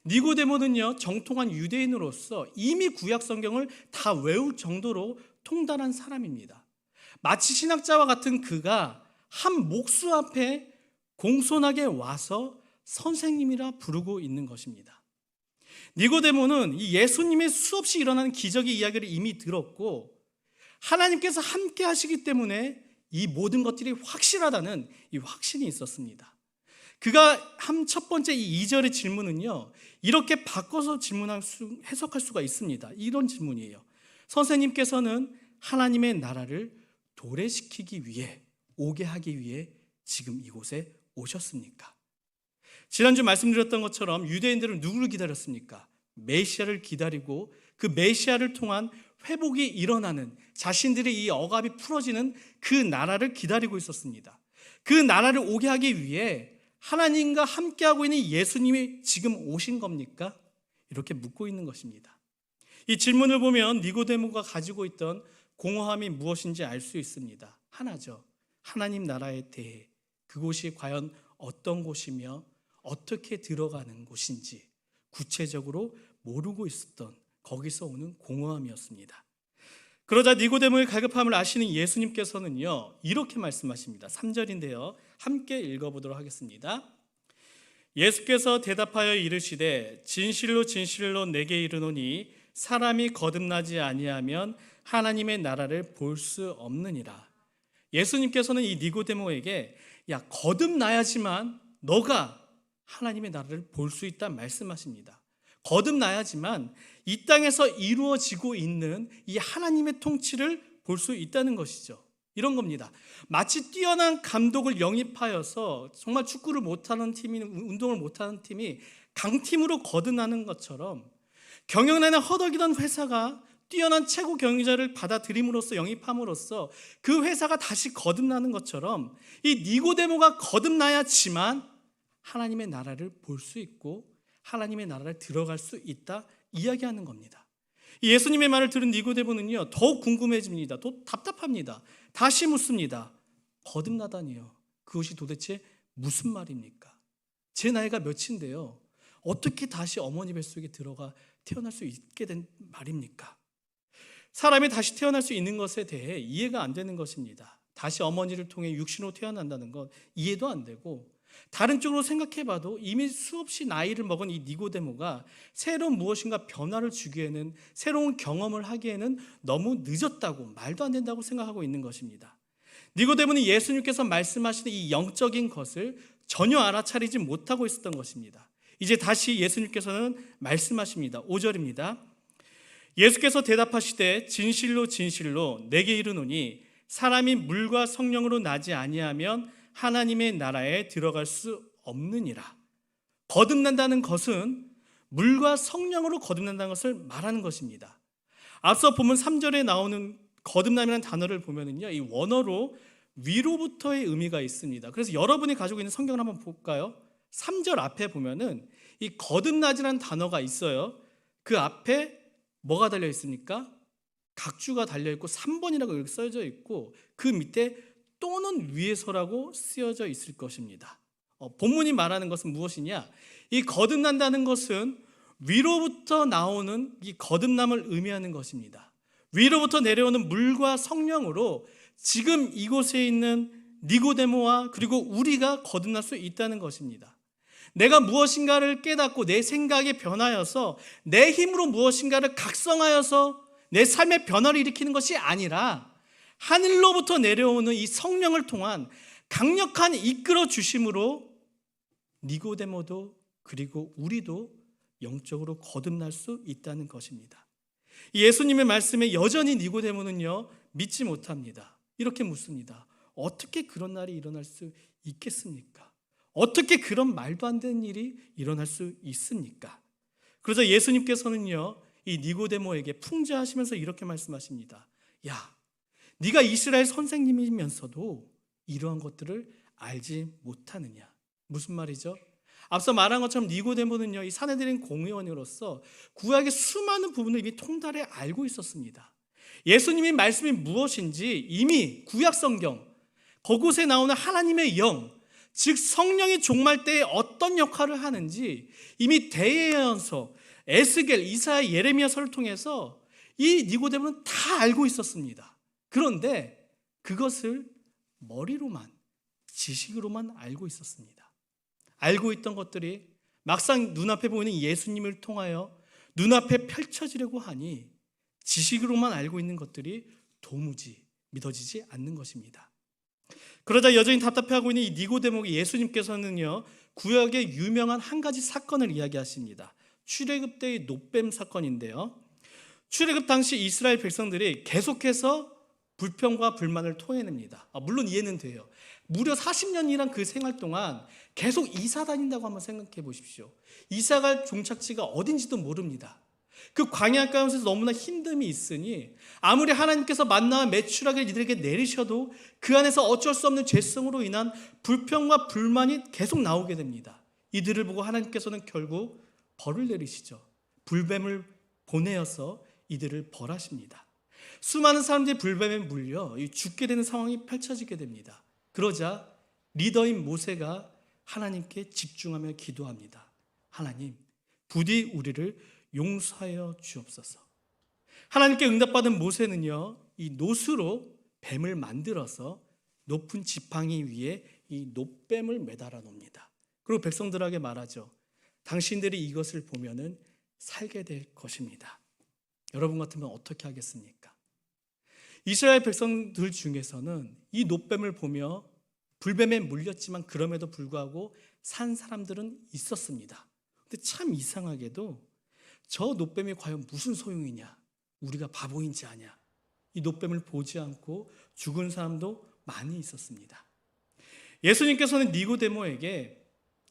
니고데모는요, 정통한 유대인으로서 이미 구약 성경을 다 외울 정도로 통달한 사람입니다. 마치 신학자와 같은 그가 한 목수 앞에 공손하게 와서 선생님이라 부르고 있는 것입니다. 니고데모는 이 예수님의 수없이 일어나는 기적의 이야기를 이미 들었고 하나님께서 함께 하시기 때문에 이 모든 것들이 확실하다는 이 확신이 있었습니다. 그가 한 첫 번째 이 2절의 질문은요, 이렇게 바꿔서 해석할 수가 있습니다. 이런 질문이에요. 선생님께서는 하나님의 나라를 도래시키기 위해, 오게 하기 위해 지금 이곳에 오셨습니까? 지난주 말씀드렸던 것처럼 유대인들은 누구를 기다렸습니까? 메시아를 기다리고 그 메시아를 통한 회복이 일어나는, 자신들의 이 억압이 풀어지는 그 나라를 기다리고 있었습니다. 그 나라를 오게 하기 위해 하나님과 함께하고 있는 예수님이 지금 오신 겁니까? 이렇게 묻고 있는 것입니다. 이 질문을 보면 니고데모가 가지고 있던 공허함이 무엇인지 알 수 있습니다. 하나죠. 하나님 나라에 대해, 그곳이 과연 어떤 곳이며 어떻게 들어가는 곳인지 구체적으로 모르고 있었던, 거기서 오는 공허함이었습니다. 그러자 니고데모의 갈급함을 아시는 예수님께서는요, 이렇게 말씀하십니다. 3절인데요, 함께 읽어보도록 하겠습니다. 예수께서 대답하여 이르시되 진실로 진실로 내게 이르노니 사람이 거듭나지 아니하면 하나님의 나라를 볼 수 없느니라. 예수님께서는 이 니고데모에게 야, 거듭나야지만 너가 하나님의 나라를 볼 수 있다 말씀하십니다. 거듭나야지만 이 땅에서 이루어지고 있는 이 하나님의 통치를 볼 수 있다는 것이죠. 이런 겁니다. 마치 뛰어난 감독을 영입하여서 정말 축구를 못하는 팀이, 운동을 못하는 팀이 강팀으로 거듭나는 것처럼 경영난에 허덕이던 회사가 뛰어난 최고 경영자를 받아들임으로써, 영입함으로써 그 회사가 다시 거듭나는 것처럼 이 니고데모가 거듭나야지만 하나님의 나라를 볼 수 있고 하나님의 나라를 들어갈 수 있다 이야기하는 겁니다. 예수님의 말을 들은 니고데모는요, 더욱 궁금해집니다. 더 답답합니다. 다시 묻습니다. 거듭나다니요, 그것이 도대체 무슨 말입니까? 제 나이가 몇인데요, 어떻게 다시 어머니 뱃속에 들어가 태어날 수 있게 된 말입니까? 사람이 다시 태어날 수 있는 것에 대해 이해가 안 되는 것입니다. 다시 어머니를 통해 육신으로 태어난다는 것 이해도 안 되고, 다른 쪽으로 생각해봐도 이미 수없이 나이를 먹은 이 니고데모가 새로운 무엇인가 변화를 주기에는, 새로운 경험을 하기에는 너무 늦었다고, 말도 안 된다고 생각하고 있는 것입니다. 니고데모는 예수님께서 말씀하시는 이 영적인 것을 전혀 알아차리지 못하고 있었던 것입니다. 이제 다시 예수님께서는 말씀하십니다. 5절입니다. 예수께서 대답하시되 진실로 진실로 내게 이르노니 사람이 물과 성령으로 나지 아니하면 하나님의 나라에 들어갈 수 없느니라. 거듭난다는 것은 물과 성령으로 거듭난다는 것을 말하는 것입니다. 앞서 본문 3절에 나오는 거듭남이라는 단어를 보면은요, 이 원어로 위로부터의 의미가 있습니다. 그래서 여러분이 가지고 있는 성경을 한번 볼까요? 3절 앞에 보면은 이 거듭나지라는 단어가 있어요. 그 앞에 뭐가 달려 있습니까? 각주가 달려 있고 3번이라고 이렇게 써져 있고 그 밑에 또는 위에서라고 쓰여져 있을 것입니다. 본문이 말하는 것은 무엇이냐? 이 거듭난다는 것은 위로부터 나오는 이 거듭남을 의미하는 것입니다. 위로부터 내려오는 물과 성령으로 지금 이곳에 있는 니고데모와 그리고 우리가 거듭날 수 있다는 것입니다. 내가 무엇인가를 깨닫고 내 생각에 변하여서 내 힘으로 무엇인가를 각성하여서 내 삶의 변화를 일으키는 것이 아니라 하늘로부터 내려오는 이 성령을 통한 강력한 이끌어 주심으로 니고데모도 그리고 우리도 영적으로 거듭날 수 있다는 것입니다. 예수님의 말씀에 여전히 니고데모는요, 믿지 못합니다. 이렇게 묻습니다. 어떻게 그런 날이 일어날 수 있겠습니까? 어떻게 그런 말도 안 되는 일이 일어날 수 있습니까? 그래서 예수님께서는요, 이 니고데모에게 풍자하시면서 이렇게 말씀하십니다. 야, 네가 이스라엘 선생님이면서도 이러한 것들을 알지 못하느냐? 무슨 말이죠? 앞서 말한 것처럼 니고데모는요, 이 산헤드린 공의원으로서 구약의 수많은 부분을 이미 통달해 알고 있었습니다. 예수님의 말씀이 무엇인지 이미 구약 성경 그곳에 나오는 하나님의 영, 즉 성령이 종말 때에 어떤 역할을 하는지 이미 대예언서, 에스겔, 이사야, 예레미야서를 통해서 이 니고데모는 다 알고 있었습니다. 그런데 그것을 머리로만, 지식으로만 알고 있었습니다. 알고 있던 것들이 막상 눈앞에 보이는 예수님을 통하여 눈앞에 펼쳐지려고 하니 지식으로만 알고 있는 것들이 도무지 믿어지지 않는 것입니다. 그러자 여전히 답답해하고 있는 이 니고데모에게 예수님께서는요, 구약의 유명한 한 가지 사건을 이야기하십니다. 출애굽 때의 놋뱀 사건인데요, 출애굽 당시 이스라엘 백성들이 계속해서 불평과 불만을 토해냅니다. 물론 이해는 돼요. 무려 40년이란 그 생활 동안 계속 이사 다닌다고 한번 생각해 보십시오. 이사갈 종착지가 어딘지도 모릅니다. 그 광야 가운데서 너무나 힘듦이 있으니 아무리 하나님께서 만나와 메추라기를 이들에게 내리셔도 그 안에서 어쩔 수 없는 죄성으로 인한 불평과 불만이 계속 나오게 됩니다. 이들을 보고 하나님께서는 결국 벌을 내리시죠. 불뱀을 보내어서 이들을 벌하십니다. 수많은 사람들이 불뱀에 물려 죽게 되는 상황이 펼쳐지게 됩니다. 그러자 리더인 모세가 하나님께 집중하며 기도합니다. 하나님, 부디 우리를 용서하여 주옵소서. 하나님께 응답받은 모세는요, 이 놋으로 뱀을 만들어서 높은 지팡이 위에 이 놋뱀을 매달아 놓습니다. 그리고 백성들에게 말하죠. 당신들이 이것을 보면은 살게 될 것입니다. 여러분 같으면 어떻게 하겠습니까? 이스라엘 백성들 중에서는 이 놋뱀을 보며 불뱀에 물렸지만 그럼에도 불구하고 산 사람들은 있었습니다. 근데 참 이상하게도 저 놋뱀이 과연 무슨 소용이냐? 우리가 바보인지 아냐? 이 놋뱀을 보지 않고 죽은 사람도 많이 있었습니다. 예수님께서는 니고데모에게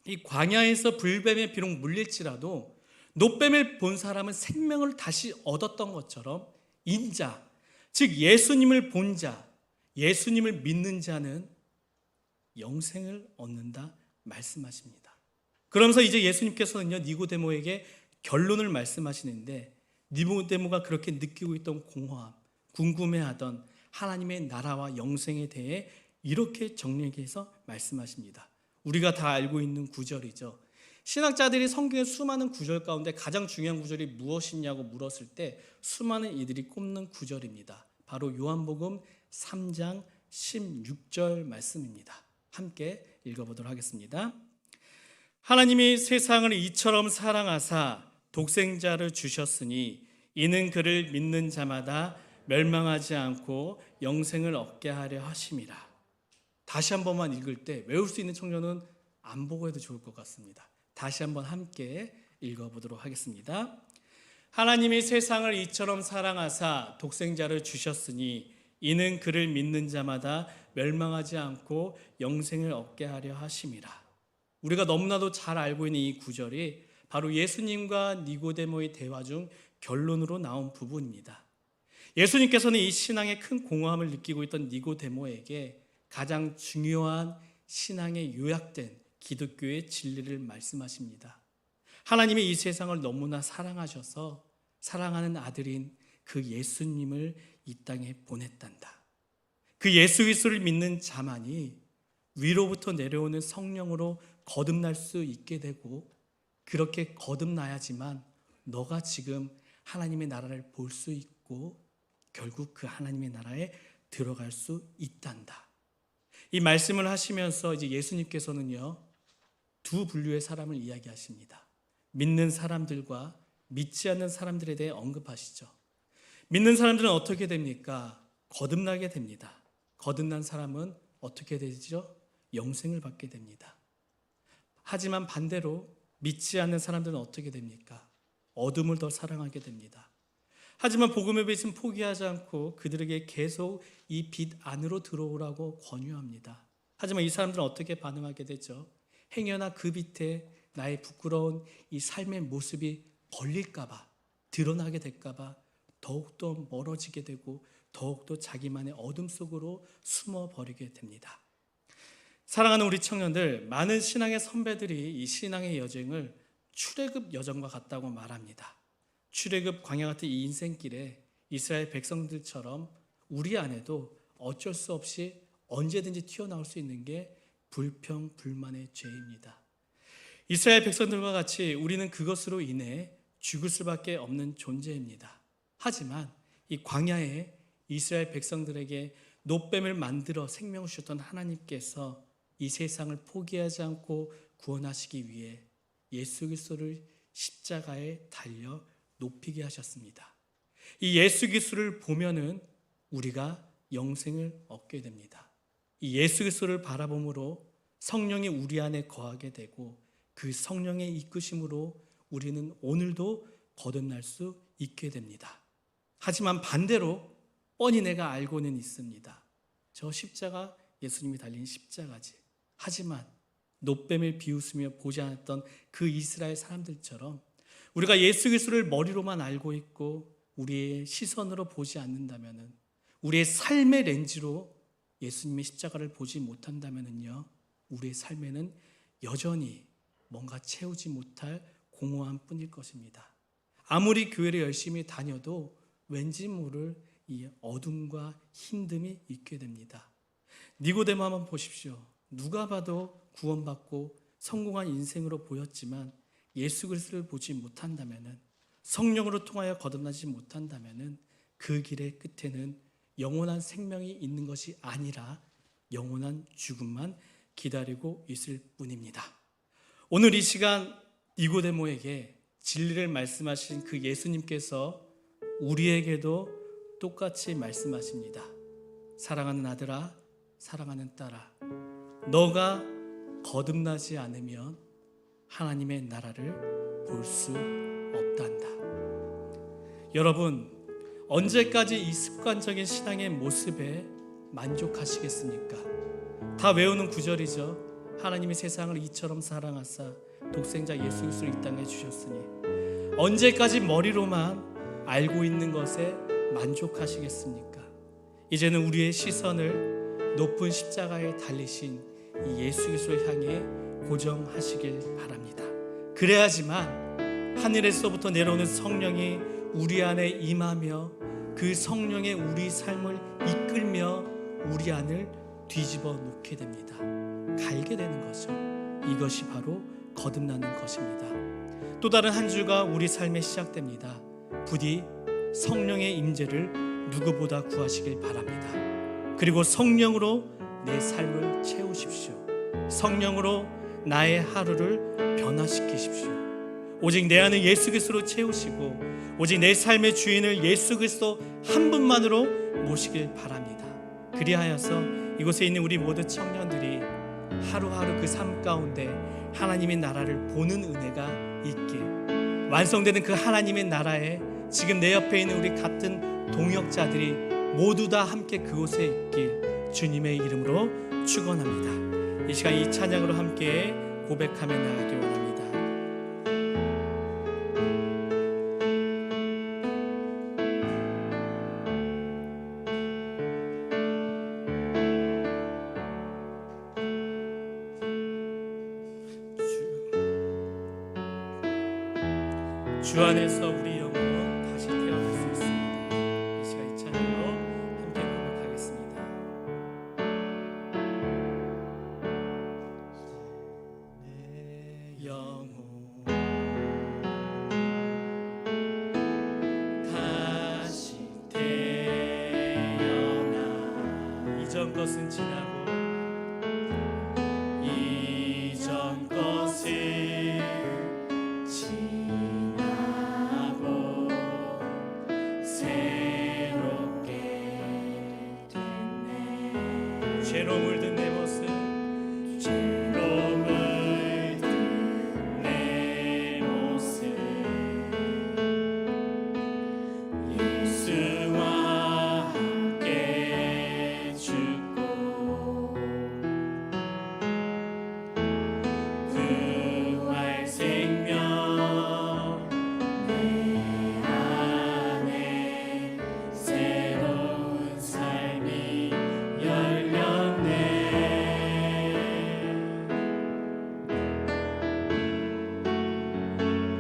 이 광야에서 불뱀에 비록 물릴지라도 놋뱀을 본 사람은 생명을 다시 얻었던 것처럼 인자, 즉 예수님을 본 자, 예수님을 믿는 자는 영생을 얻는다 말씀하십니다. 그러면서 이제 예수님께서는요, 니고데모에게 결론을 말씀하시는데 니고데모가 그렇게 느끼고 있던 공허함, 궁금해하던 하나님의 나라와 영생에 대해 이렇게 정리해서 말씀하십니다. 우리가 다 알고 있는 구절이죠. 신학자들이 성경의 수많은 구절 가운데 가장 중요한 구절이 무엇이냐고 물었을 때 수많은 이들이 꼽는 구절입니다. 바로 요한복음 3장 16절 말씀입니다. 함께 읽어보도록 하겠습니다. 하나님이 세상을 이처럼 사랑하사 독생자를 주셨으니 이는 그를 믿는 자마다 멸망하지 않고 영생을 얻게 하려 하심이라. 다시 한 번만 읽을 때 외울 수 있는 청년은 안 보고 해도 좋을 것 같습니다. 다시 한번 함께 읽어보도록 하겠습니다. 하나님이 세상을 이처럼 사랑하사 독생자를 주셨으니 이는 그를 믿는 자마다 멸망하지 않고 영생을 얻게 하려 하심이라. 우리가 너무나도 잘 알고 있는 이 구절이 바로 예수님과 니고데모의 대화 중 결론으로 나온 부분입니다. 예수님께서는 이 신앙에 큰 공허함을 느끼고 있던 니고데모에게 가장 중요한 신앙에 요약된 기독교의 진리를 말씀하십니다. 하나님이 이 세상을 너무나 사랑하셔서 사랑하는 아들인 그 예수님을 이 땅에 보냈단다. 그 예수 그리스도를 믿는 자만이 위로부터 내려오는 성령으로 거듭날 수 있게 되고, 그렇게 거듭나야지만 너가 지금 하나님의 나라를 볼 수 있고 결국 그 하나님의 나라에 들어갈 수 있단다. 이 말씀을 하시면서 이제 예수님께서는요, 두 분류의 사람을 이야기하십니다. 믿는 사람들과 믿지 않는 사람들에 대해 언급하시죠. 믿는 사람들은 어떻게 됩니까? 거듭나게 됩니다. 거듭난 사람은 어떻게 되죠? 영생을 받게 됩니다. 하지만 반대로 믿지 않는 사람들은 어떻게 됩니까? 어둠을 더 사랑하게 됩니다. 하지만 복음의 빛은 포기하지 않고 그들에게 계속 이 빛 안으로 들어오라고 권유합니다. 하지만 이 사람들은 어떻게 반응하게 되죠? 행여나 그 빛에 나의 부끄러운 이 삶의 모습이 걸릴까봐, 드러나게 될까봐 더욱더 멀어지게 되고 더욱더 자기만의 어둠 속으로 숨어버리게 됩니다. 사랑하는 우리 청년들, 많은 신앙의 선배들이 이 신앙의 여정을 출애굽 여정과 같다고 말합니다. 출애굽 광야 같은 이 인생길에 이스라엘 백성들처럼 우리 안에도 어쩔 수 없이 언제든지 튀어나올 수 있는 게 불평, 불만의 죄입니다. 이스라엘 백성들과 같이 우리는 그것으로 인해 죽을 수밖에 없는 존재입니다. 하지만 이 광야에 이스라엘 백성들에게 노뱀을 만들어 생명을 주셨던 하나님께서 이 세상을 포기하지 않고 구원하시기 위해 예수 그리스도를 십자가에 달려 높이게 하셨습니다. 이 예수 그리스도를 보면은 우리가 영생을 얻게 됩니다. 이 예수 그리스도를 바라봄으로 성령이 우리 안에 거하게 되고 그 성령의 이끄심으로 우리는 오늘도 거듭날 수 있게 됩니다. 하지만 반대로 뻔히 내가 알고는 있습니다. 저 십자가 예수님이 달린 십자가지. 하지만 노뱀을 비웃으며 보지 않았던 그 이스라엘 사람들처럼 우리가 예수 그리스도를 머리로만 알고 있고 우리의 시선으로 보지 않는다면은, 우리의 삶의 렌즈로 예수님의 십자가를 보지 못한다면은요, 우리의 삶에는 여전히 뭔가 채우지 못할 공허함 뿐일 것입니다. 아무리 교회를 열심히 다녀도 왠지 모를 이 어둠과 힘듦이 있게 됩니다. 니고데모 한번 보십시오. 누가 봐도 구원받고 성공한 인생으로 보였지만 예수 그리스도를 보지 못한다면은, 성령으로 통하여 거듭나지 못한다면은 그 길의 끝에는 영원한 생명이 있는 것이 아니라 영원한 죽음만 기다리고 있을 뿐입니다. 오늘 이 시간 니고데모에게 진리를 말씀하신 그 예수님께서 우리에게도 똑같이 말씀하십니다. 사랑하는 아들아, 사랑하는 딸아, 너가 거듭나지 않으면 하나님의 나라를 볼 수 없단다. 여러분, 언제까지 이 습관적인 신앙의 모습에 만족하시겠습니까? 다 외우는 구절이죠. 하나님이 세상을 이처럼 사랑하사 독생자 예수 그리스도를 이 땅에 주셨으니. 언제까지 머리로만 알고 있는 것에 만족하시겠습니까? 이제는 우리의 시선을 높은 십자가에 달리신 이 예수 그리스도를 향해 고정하시길 바랍니다. 그래야지만 하늘에서부터 내려오는 성령이 우리 안에 임하며 그 성령의 우리 삶을 이끌며 우리 안을 뒤집어 놓게 됩니다. 갈게 되는 거죠. 이것이 바로 거듭나는 것입니다. 또 다른 한 주가 우리 삶에 시작됩니다. 부디 성령의 임재를 누구보다 구하시길 바랍니다. 그리고 성령으로 내 삶을 채우십시오. 성령으로 나의 하루를 변화시키십시오. 오직 내 안을 예수 그리스도로 채우시고 오직 내 삶의 주인을 예수 그리스도 한 분만으로 모시길 바랍니다. 그리하여서 이곳에 있는 우리 모든 청년들이 하루하루 그 삶 가운데 하나님의 나라를 보는 은혜가 있게, 완성되는 그 하나님의 나라에 지금 내 옆에 있는 우리 같은 동역자들이 모두 다 함께 그곳에 있길 주님의 이름으로 축원합니다. 이 시간 이 찬양으로 함께 고백하며 나가기 원합니다. 주 안에서 우리 영혼 다시 태어날 수 있습니다. 이 시간 이 찬양으로 함께 고백하겠습니다. 내 영혼 다시 태어나 이전 것은 지나고 이전 것은 죄로 물든 내 모습 죄로 물든 내 모습 예수와 함께 죽고 부활 생명 내 안에 새로운 삶이 열렸네.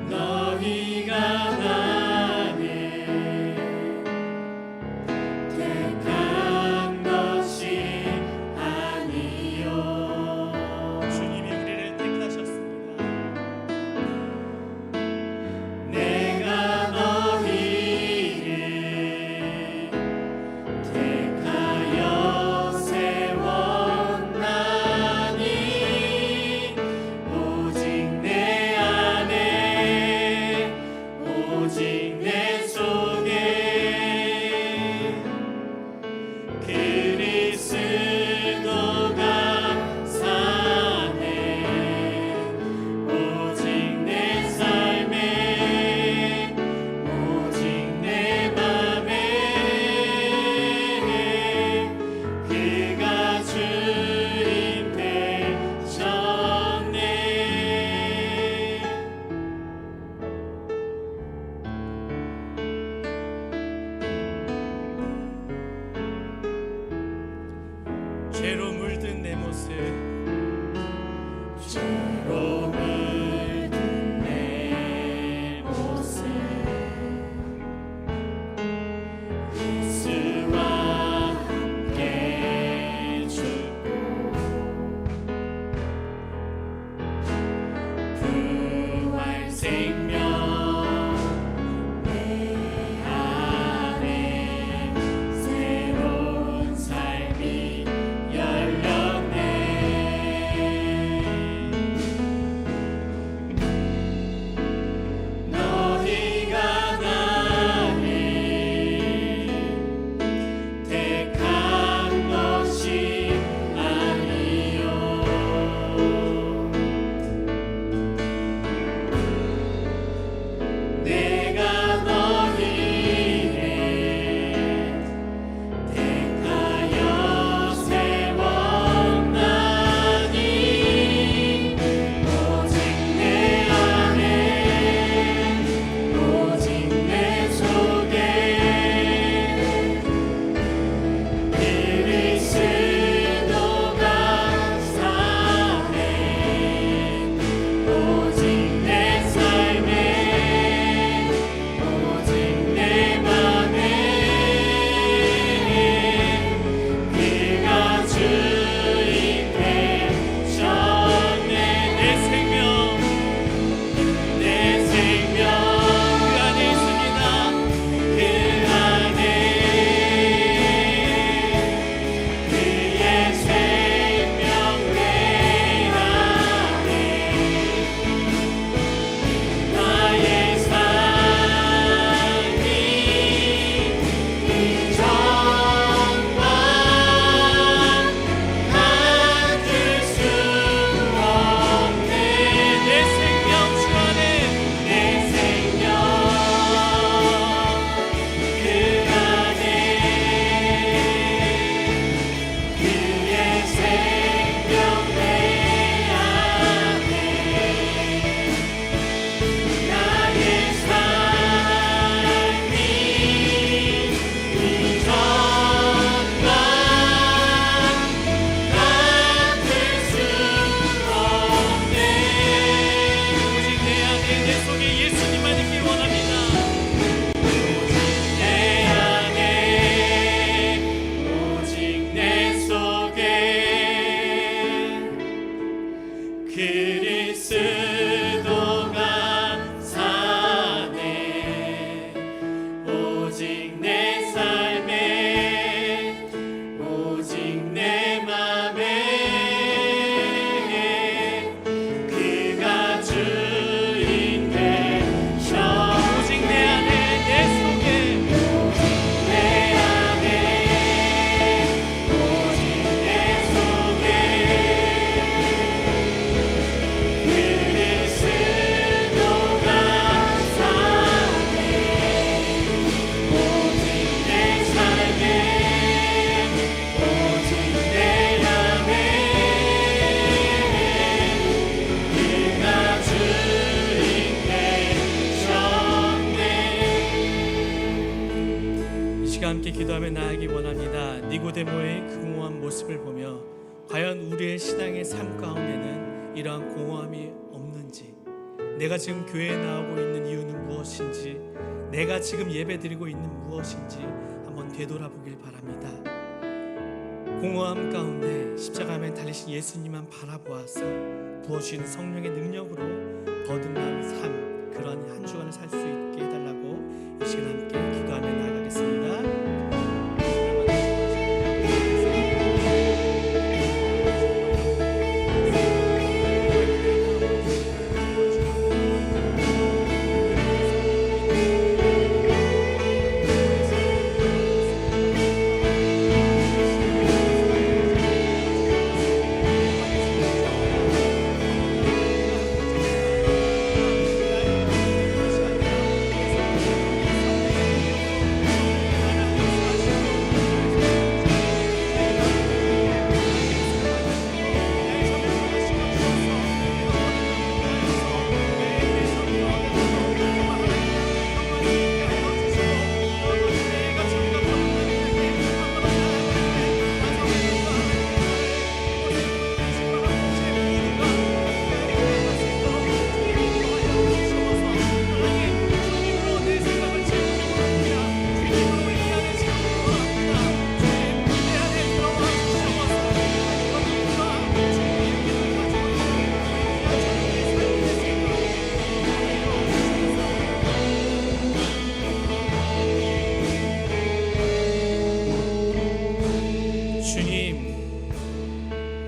너희가 나를 택한 것이 아니요 주님이 우리를 택하셨습니다. 내가 너희를 택하여 세웠나니 오직 내 안에 오직 내 속에 그리스도가 사네. 오직 내 삶에 오직 내 맘에 그가 주인 되셨네. 죄로 물든 내 모습 죄로 물든 내 모습 예수와 함께 죽고 부활 생명 내 안에 새로운 삶이 열렸네. 기도하며 나아가기 원합니다. 니고데모의 그 공허한 모습을 보며 과연 우리의 신앙의 삶 가운데는 이러한 공허함이 없는지, 내가 지금 교회에 나오고 있는 이유는 무엇인지, 내가 지금 예배드리고 있는 무엇인지 한번 되돌아보길 바랍니다. 공허함 가운데 십자가에 달리신 예수님만 바라보아서 부어주시는 성령의 능력으로 거듭난 삶, 그런 한 주간을 살 수 있게 해달라고 이 시간 함께 기도하며 나아가겠습니다.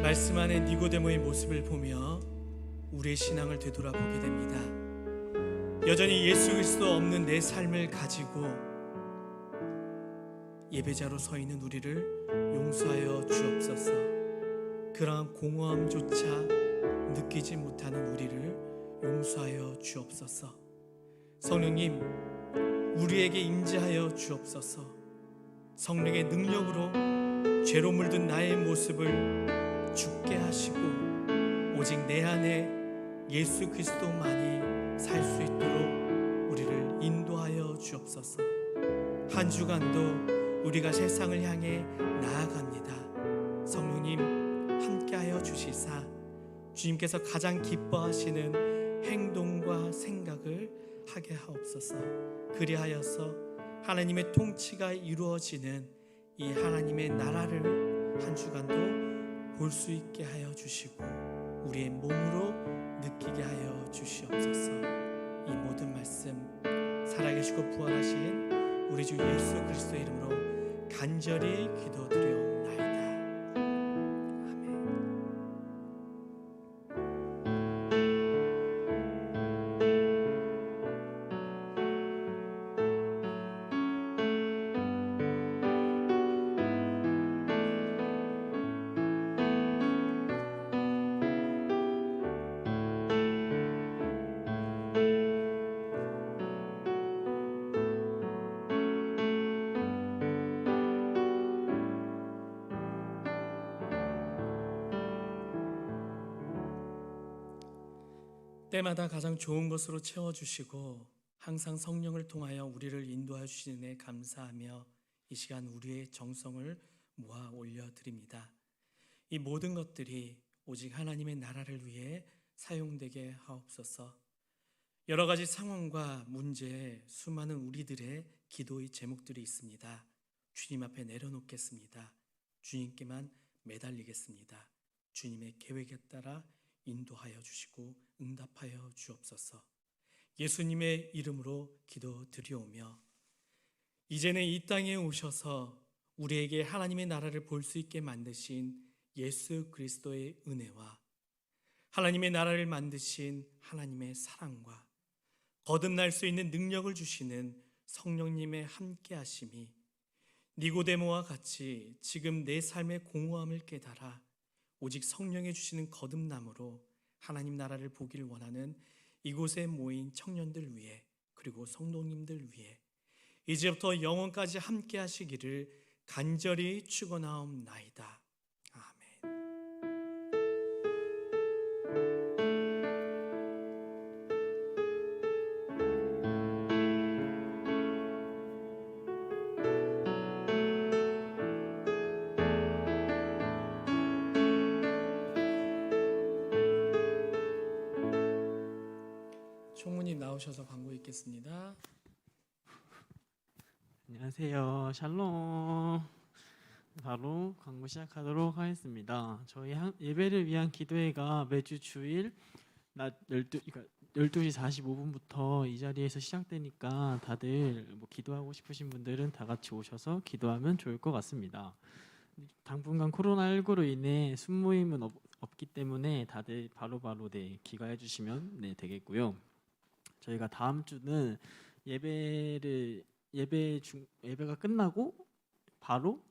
말씀 안에 니고데모의 모습을 보며 우리의 신앙을 되돌아보게 됩니다. 여전히 예수 그리스도 없는 내 삶을 가지고 예배자로 서 있는 우리를 용서하여 주옵소서. 그러한 공허함조차 느끼지 못하는 우리를 용서하여 주옵소서. 성령님, 우리에게 임재하여 주옵소서. 성령의 능력으로 죄로 물든 나의 모습을 죽게 하시고 오직 내 안에 예수 그리스도만이 살 수 있도록 우리를 인도하여 주옵소서. 한 주간도 우리가 세상을 향해 나아갑니다. 성령님 함께하여 주시사 주님께서 가장 기뻐하시는 행동과 생각을 하게 하옵소서. 그리하여서 하나님의 통치가 이루어지는 이 하나님의 나라를 한 주간도 볼 수 있게 하여 주시고 우리의 몸으로 느끼게 하여 주시옵소서. 이 모든 말씀 살아계시고 부활하신 우리 주 예수 그리스도의 이름으로 간절히 기도드려옵나이다. 아멘. 때마다 가장 좋은 것으로 채워주시고 항상 성령을 통하여 우리를 인도하여 주시는 데 감사하며 이 시간 우리의 정성을 모아 올려드립니다. 이 모든 것들이 오직 하나님의 나라를 위해 사용되게 하옵소서. 여러 가지 상황과 문제에 수많은 우리들의 기도의 제목들이 있습니다. 주님 앞에 내려놓겠습니다. 주님께만 매달리겠습니다. 주님의 계획에 따라 인도하여 주시고 응답하여 주옵소서. 예수님의 이름으로 기도드리오며 이제는 이 땅에 오셔서 우리에게 하나님의 나라를 볼 수 있게 만드신 예수 그리스도의 은혜와 하나님의 나라를 만드신 하나님의 사랑과 거듭날 수 있는 능력을 주시는 성령님의 함께하심이 니고데모와 같이 지금 내 삶의 공허함을 깨달아 오직 성령이 주시는 거듭남으로 하나님 나라를 보기를 원하는 이곳에 모인 청년들 위해 그리고 성도님들 위해 이제부터 영원까지 함께 하시기를 간절히 축원하옵나이다. 아멘. 나오셔서 광고 읽겠습니다. 안녕하세요. 샬롬. 바로 광고 시작하도록 하겠습니다. 저희 예배를 위한 기도회가 매주 주일 낮 12시 45분부터 이 자리에서 시작되니까 다들 뭐 기도하고 싶으신 분들은 다 같이 오셔서 기도하면 좋을 것 같습니다. 당분간 코로나19로 인해 순모임은 없기 때문에 다들 바로바로 귀가해 주시면 되겠고요. 저희가 다음 주는 예배가 끝나고 바로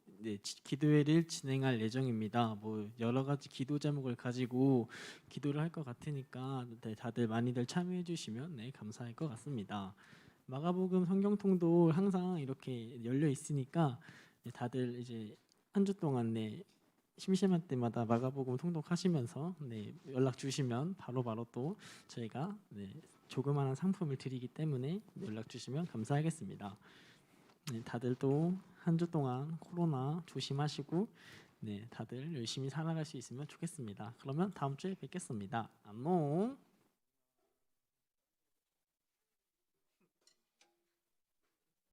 기도회를 진행할 예정입니다. 뭐 여러 가지 기도 제목을 가지고 기도를 할 것 같으니까 다들 많이들 참여해 주시면 감사할 것 같습니다. 마가복음 성경통도 항상 이렇게 열려 있으니까 다들 이제 한 주 동안 심심할 때마다 마가복음 통독하시면서 연락 주시면 바로바로 또 저희가 조그마한 상품을 드리기 때문에 연락 주시면 감사하겠습니다. 다들 또 한 주 동안 코로나 조심하시고 다들 열심히 살아갈 수 있으면 좋겠습니다. 그러면 다음 주에 뵙겠습니다. 안녕.